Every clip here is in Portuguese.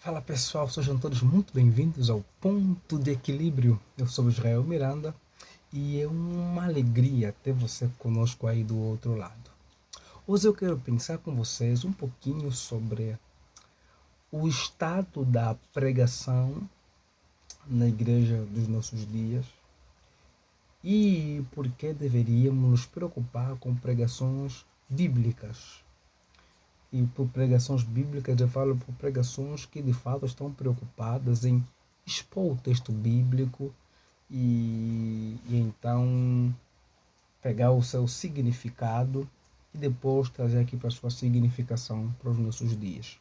Fala pessoal, sejam todos muito bem-vindos ao Ponto de Equilíbrio. Eu sou Israel Miranda e é uma alegria ter você conosco aí do outro lado. Hoje eu quero pensar com vocês um pouquinho sobre o estado da pregação na igreja dos nossos dias e por que deveríamos nos preocupar com pregações bíblicas. E por pregações bíblicas eu falo por pregações que de fato estão preocupadas em expor o texto bíblico e então pegar o seu significado e depois trazer aqui para a sua significação para os nossos dias.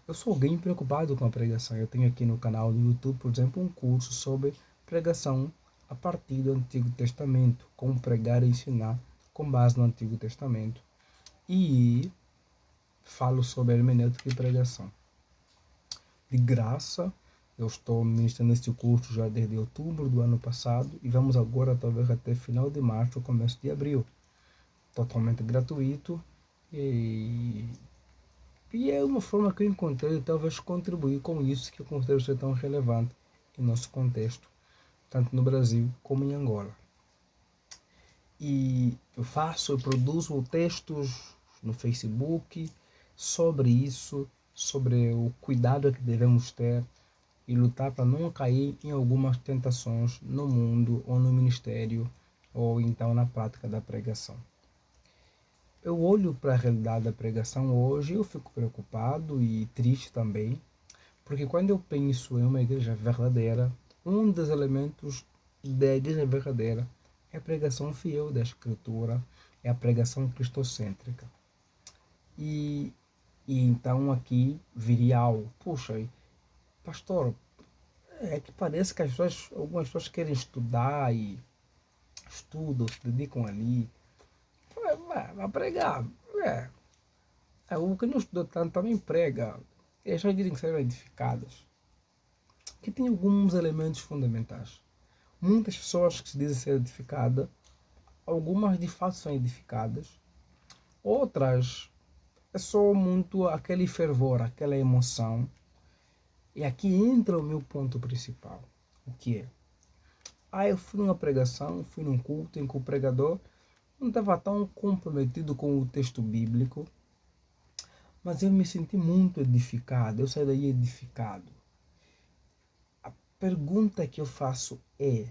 Eu sou alguém preocupado com a pregação. Eu tenho aqui no canal do YouTube, por exemplo, um curso sobre pregação a partir do Antigo Testamento, como pregar e ensinar com base no Antigo Testamento. E falo sobre hermenêutica e pregação. De graça, eu estou ministrando este curso já desde outubro do ano passado e vamos agora talvez até final de março, começo de abril. Totalmente gratuito e é uma forma que eu encontrei de talvez contribuir com isso que eu considero ser tão relevante em nosso contexto, tanto no Brasil como em Angola. E eu produzo textos no Facebook sobre isso, sobre o cuidado que devemos ter e lutar para não cair em algumas tentações no mundo ou no ministério ou então na prática da pregação. Eu olho para a realidade da pregação hoje e eu fico preocupado e triste também, porque quando eu penso em uma igreja verdadeira, um dos elementos da igreja verdadeira é a pregação fiel da Escritura, é a pregação cristocêntrica. E então aqui viria algo, puxa, pastor, é que parece que algumas pessoas querem estudar e estudam, se dedicam ali, vai pregar, o que não estudou tanto também prega, e as pessoas dizem que serão edificadas. Que tem alguns elementos fundamentais. Muitas pessoas que se dizem ser edificadas, algumas de fato são edificadas, outras é só muito aquele fervor, aquela emoção. E aqui entra o meu ponto principal. O que é? Eu fui numa pregação, fui num culto em que o pregador não estava tão comprometido com o texto bíblico, mas eu me senti muito edificado, eu saí daí edificado. A pergunta que eu faço é,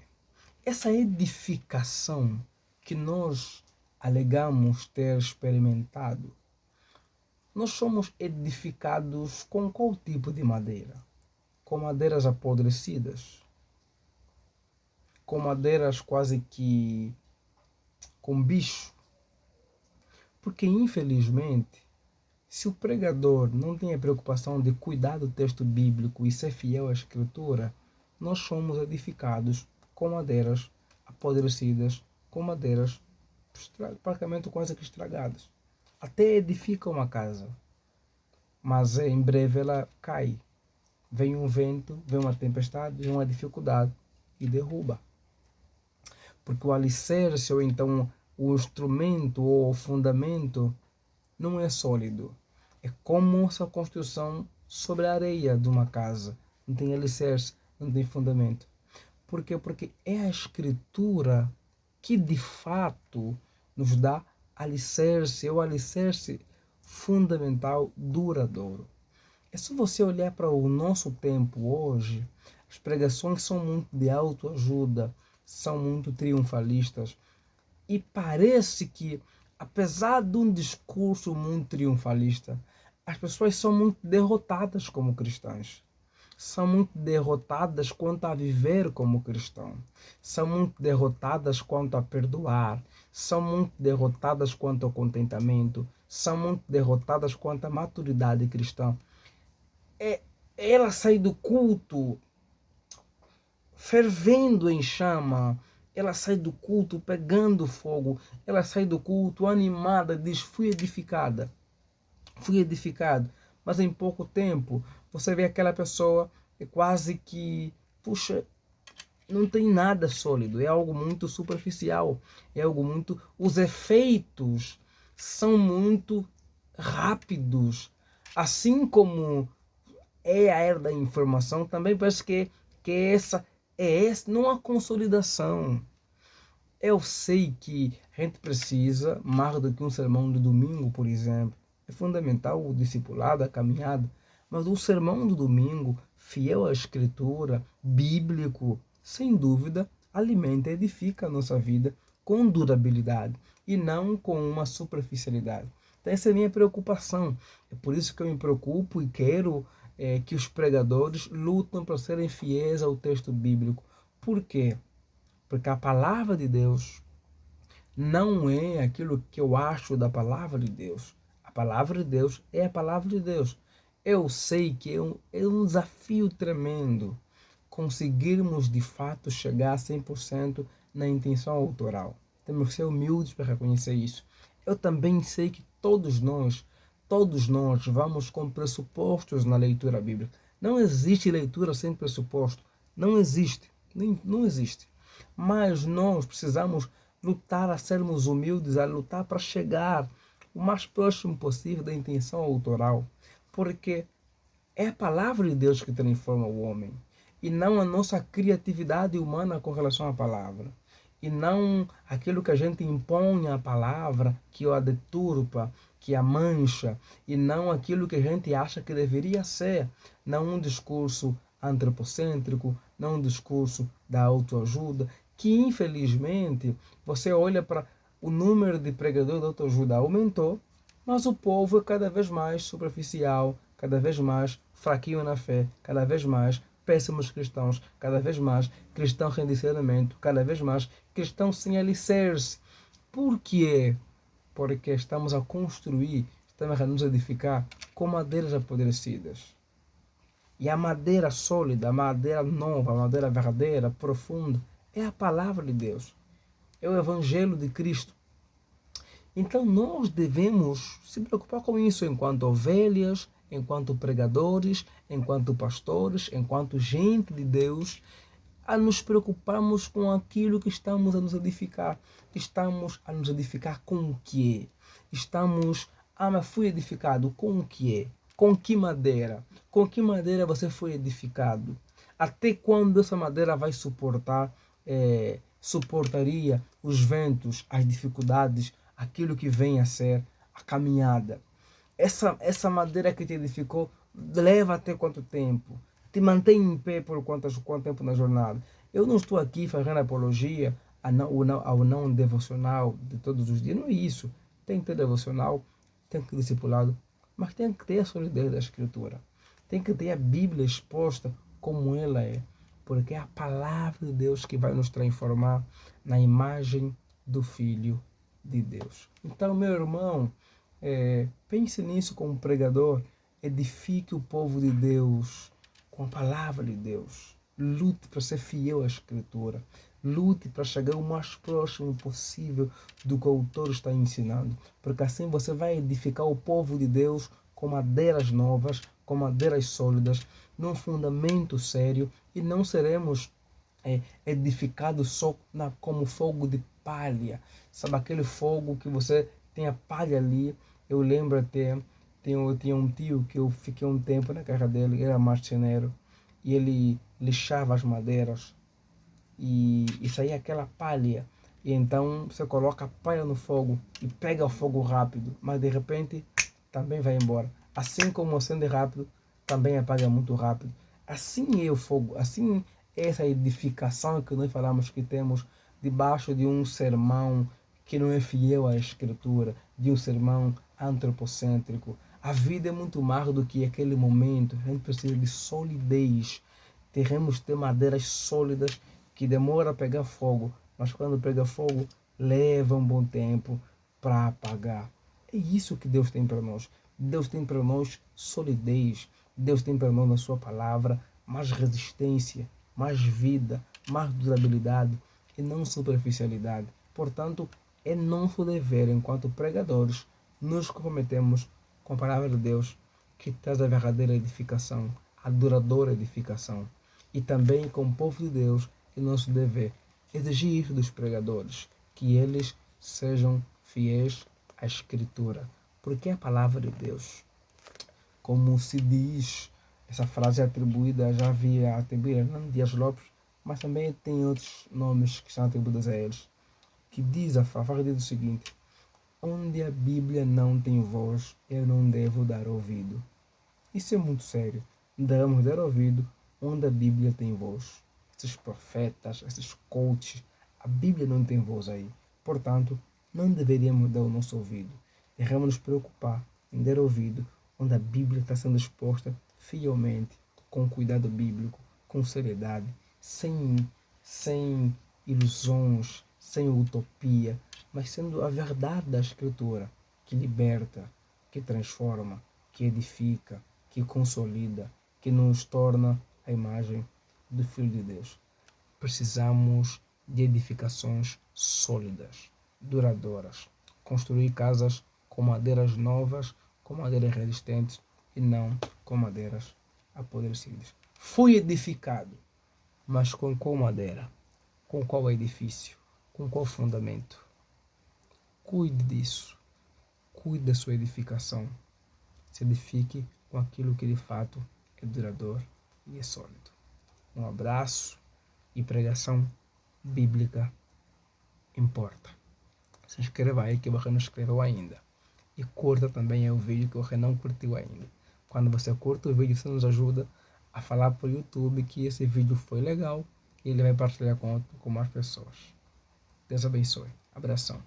essa edificação que nós alegamos ter experimentado, nós somos edificados com qual tipo de madeira? Com madeiras apodrecidas? Com madeiras quase que com bicho? Porque infelizmente, se o pregador não tem a preocupação de cuidar do texto bíblico e ser fiel à Escritura, nós somos edificados com madeiras apodrecidas, com madeiras praticamente quase que estragadas. Até edifica uma casa, mas em breve ela cai. Vem um vento, vem uma tempestade, vem uma dificuldade e derruba. Porque o alicerce, ou então o instrumento ou o fundamento, não é sólido. É como essa construção sobre a areia de uma casa. Não tem alicerce, não tem fundamento. Por quê? Porque é a Escritura que de fato nos dá alicerce, é o alicerce fundamental duradouro. É só você olhar para o nosso tempo hoje, as pregações são muito de autoajuda, são muito triunfalistas. E parece que, apesar de um discurso muito triunfalista, as pessoas são muito derrotadas como cristãs. São muito derrotadas quanto a viver como cristão. São muito derrotadas quanto a perdoar. São muito derrotadas quanto ao contentamento. São muito derrotadas quanto à maturidade cristã. Ela sai do culto fervendo em chama, ela sai do culto pegando fogo, ela sai do culto animada, diz, fui edificado, mas em pouco tempo você vê aquela pessoa quase que, puxa, não tem nada sólido, é algo muito superficial, é algo muito, os efeitos são muito rápidos, assim como é a era da informação, também parece que essa, não há consolidação. Eu sei que a gente precisa, mais do que um sermão de domingo, por exemplo. É fundamental o discipulado, a caminhada, mas o sermão do domingo, fiel à escritura, bíblico, sem dúvida, alimenta e edifica a nossa vida com durabilidade e não com uma superficialidade. Então essa é a minha preocupação. É por isso que eu me preocupo e quero que os pregadores lutam para serem fiéis ao texto bíblico. Por quê? Porque a palavra de Deus não é aquilo que eu acho da palavra de Deus. A palavra de Deus é a palavra de Deus. Eu sei que é um desafio tremendo conseguirmos de fato chegar a 100% na intenção autoral. Temos que ser humildes para reconhecer isso. Eu também sei que todos nós vamos com pressupostos na leitura bíblica. Não existe leitura sem pressuposto. Não existe. Não existe. Mas nós precisamos lutar a sermos humildes, a lutar para chegar o mais próximo possível da intenção autoral. Porque é a palavra de Deus que transforma o homem. E não a nossa criatividade humana com relação à palavra. E não aquilo que a gente impõe à palavra, que a deturpa, que a mancha. E não aquilo que a gente acha que deveria ser. Não um discurso antropocêntrico, não um discurso da autoajuda, que infelizmente você olha para o número de pregadores de autoajuda aumentou, mas o povo é cada vez mais superficial, cada vez mais fraquinho na fé, cada vez mais péssimos cristãos, cada vez mais cristãos sem discernimento, cada vez mais cristãos sem alicerce. Por quê? Porque estamos a construir, estamos a nos edificar com madeiras apodrecidas. E a madeira sólida, a madeira nova, a madeira verdadeira, profunda, é a palavra de Deus. É o Evangelho de Cristo. Então nós devemos se preocupar com isso enquanto ovelhas, enquanto pregadores, enquanto pastores, enquanto gente de Deus, a nos preocuparmos com aquilo que estamos a nos edificar. Estamos a nos edificar com o que é? Mas fui edificado com o que é? Com que madeira? Com que madeira você foi edificado? Até quando essa madeira vai suportaria os ventos, as dificuldades, aquilo que vem a ser a caminhada? Essa madeira que te edificou leva até quanto tempo? Te mantém em pé por quanto tempo na jornada? Eu não estou aqui fazendo apologia ao não devocional de todos os dias. Não é isso. Tem que ter devocional, tem que ter discipulado, mas tem que ter a solidez da Escritura. Tem que ter a Bíblia exposta como ela é. Porque é a palavra de Deus que vai nos transformar na imagem do Filho de Deus. Então, meu irmão, pense nisso como pregador, edifique o povo de Deus com a palavra de Deus. Lute para ser fiel à Escritura. Lute para chegar o mais próximo possível do que o autor está ensinando. Porque assim você vai edificar o povo de Deus com madeiras novas, com madeiras sólidas, num fundamento sério, e não seremos edificados só como fogo de palha. Sabe aquele fogo que você tem a palha ali? Eu lembro até, tinha um tio que eu fiquei um tempo na casa dele, era marceneiro, e ele lixava as madeiras e saía aquela palha. E então você coloca a palha no fogo e pega o fogo rápido, mas de repente também vai embora. Assim como acende rápido, também apaga muito rápido. Assim é o fogo, assim é essa edificação que nós falamos que temos debaixo de um sermão que não é fiel à Escritura, de um sermão antropocêntrico. A vida é muito mais do que aquele momento. A gente precisa de solidez. Teremos de ter madeiras sólidas que demora a pegar fogo, mas quando pega fogo, leva um bom tempo para apagar. É isso que Deus tem para nós. Deus tem para nós solidez. Deus tem para nós na sua palavra mais resistência, mais vida, mais durabilidade e não superficialidade. Portanto, é nosso dever, enquanto pregadores, nos comprometemos com a palavra de Deus, que traz a verdadeira edificação, a duradoura edificação. E também com o povo de Deus, é nosso dever exigir dos pregadores que eles sejam fiéis à Escritura. Porque é a palavra de Deus, como se diz Essa frase é atribuída, já havia atribuída a Hernando Dias Lopes, mas também tem outros nomes que são atribuídos a eles, que diz a frase diz o seguinte: onde a Bíblia não tem voz, eu não devo dar ouvido. Isso é muito sério. Devemos dar ouvido onde a Bíblia tem voz. Esses profetas, esses coaches, a Bíblia não tem voz aí. Portanto, não deveríamos dar o nosso ouvido. Devemos nos preocupar em dar ouvido onde a Bíblia está sendo exposta fielmente, com cuidado bíblico, com seriedade, sem ilusões, sem utopia, mas sendo a verdade da Escritura que liberta, que transforma, que edifica, que consolida, que nos torna a imagem do Filho de Deus. Precisamos de edificações sólidas, duradouras. Construir casas com madeiras novas, com madeiras resistentes e não com madeiras apodrecidas. Fui edificado, mas com qual madeira? Com qual edifício? Com qual fundamento? Cuide disso. Cuide da sua edificação. Se edifique com aquilo que de fato é duradouro e é sólido. Um abraço e pregação bíblica importa. Se inscreva aí que você não inscreveu ainda. E curta também o vídeo que você não curtiu ainda. Quando você curta o vídeo, você nos ajuda a falar para o YouTube que esse vídeo foi legal e ele vai partilhar com mais pessoas. Deus abençoe. Abração.